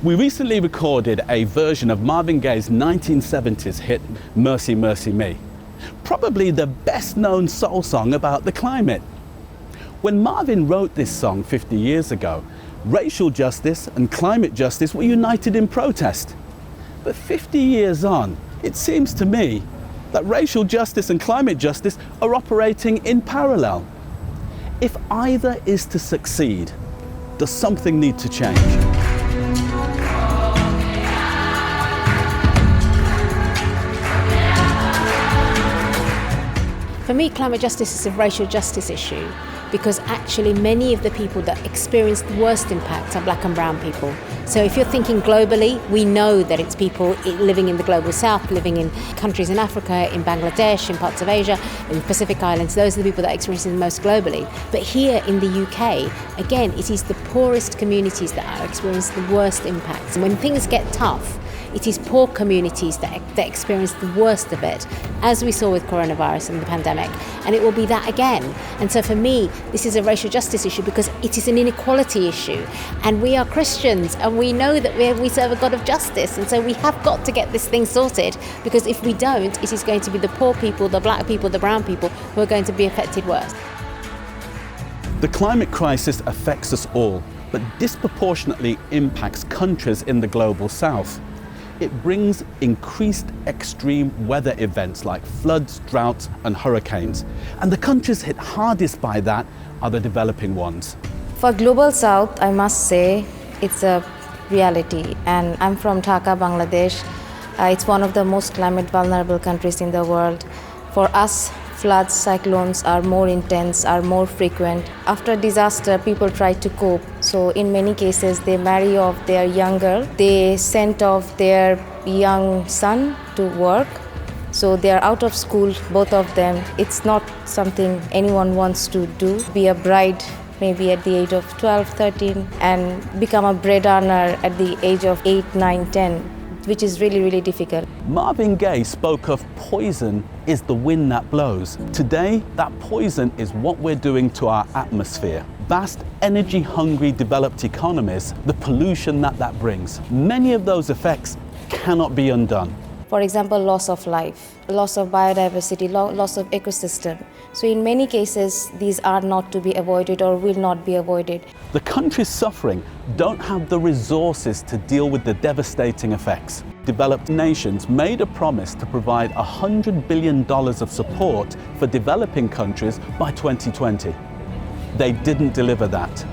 We recently recorded a version of Marvin Gaye's 1970s hit, Mercy, Mercy Me, probably the best known soul song about the climate. When Marvin wrote this song 50 years ago, racial justice and climate justice were united in protest. But 50 years on, it seems to me that racial justice and climate justice are operating in parallel. If either is to succeed, does something need to change? For me, climate justice is a racial justice issue because actually many of the people that experience the worst impacts are black and brown people. So if you're thinking globally, we know that it's people living in the global south, living in countries in Africa, in Bangladesh, in parts of Asia, in the Pacific Islands. Those are the people that are experiencing the most globally. But here in the UK, again, it is the poorest communities that are experiencing the worst impacts. And when things get tough, it is poor communities that experience the worst of it, as we saw with coronavirus and the pandemic, and it will be that again. And so for me, this is a racial justice issue because it is an inequality issue, and we are Christians and we know that we serve a God of justice, and so we have got to get this thing sorted, because if we don't, it is going to be the poor people, the black people, the brown people who are going to be affected worst. The climate crisis affects us all, but disproportionately impacts countries in the global south. It brings increased extreme weather events like floods, droughts and hurricanes. And the countries hit hardest by that are the developing ones. For Global South, I must say it's a reality. And I'm from Dhaka, Bangladesh. It's one of the most climate vulnerable countries in the world. For us, floods, cyclones are more intense, are more frequent. After disaster, people try to cope. So in many cases, they marry off their young girl. They send off their young son to work. So they're out of school, both of them. It's not something anyone wants to do. Be a bride maybe at the age of 12, 13, and become a bread earner at the age of 8, 9, 10. Which is really, really difficult. Marvin Gaye spoke of poison is the wind that blows. Today, that poison is what we're doing to our atmosphere. Vast, energy-hungry developed economies, the pollution that brings. Many of those effects cannot be undone. For example, loss of life, loss of biodiversity, loss of ecosystem. So in many cases, these are not to be avoided or will not be avoided. The countries suffering don't have the resources to deal with the devastating effects. Developed nations made a promise to provide $100 billion of support for developing countries by 2020. They didn't deliver that.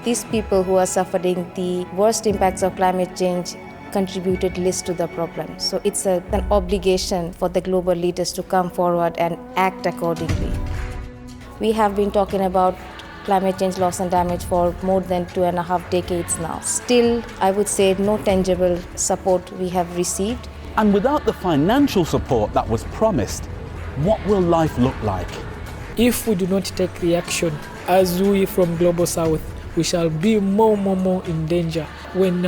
These people who are suffering the worst impacts of climate change contributed least to the problem. So it's an obligation for the global leaders to come forward and act accordingly. We have been talking about climate change loss and damage for more than 2.5 decades now. Still, I would say no tangible support we have received. And without the financial support that was promised, what will life look like? If we do not take the action, as we from Global South, we shall be more in danger. When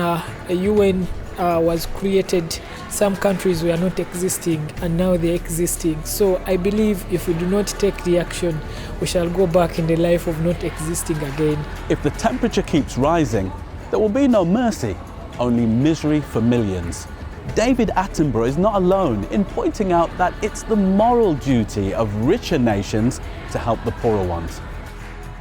UN was created, some countries were not existing and now they're existing. So I believe if we do not take the action, we shall go back in the life of not existing again. If the temperature keeps rising, there will be no mercy, only misery for millions. David Attenborough is not alone in pointing out that it's the moral duty of richer nations to help the poorer ones.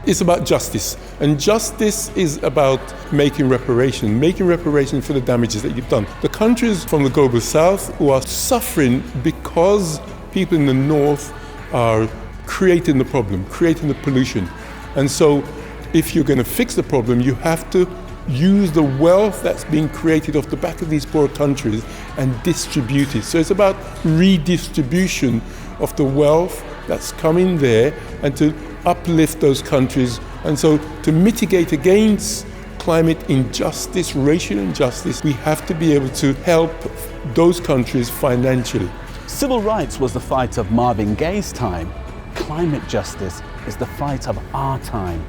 It's about justice, and justice is about making reparation for the damages that you've done. The countries from the global south who are suffering because people in the north are creating the problem, creating the pollution. And so if you're going to fix the problem, you have to use the wealth that's being created off the back of these poor countries and distribute it. So it's about redistribution of the wealth that's coming there and to uplift those countries. And so to mitigate against climate injustice, racial injustice, we have to be able to help those countries financially. Civil rights was the fight of Marvin Gaye's time. Climate justice is the fight of our time.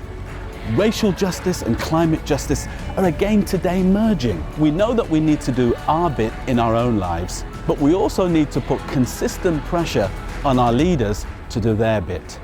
Racial justice and climate justice are again today merging. We know that we need to do our bit in our own lives, but we also need to put consistent pressure on our leaders to do their bit.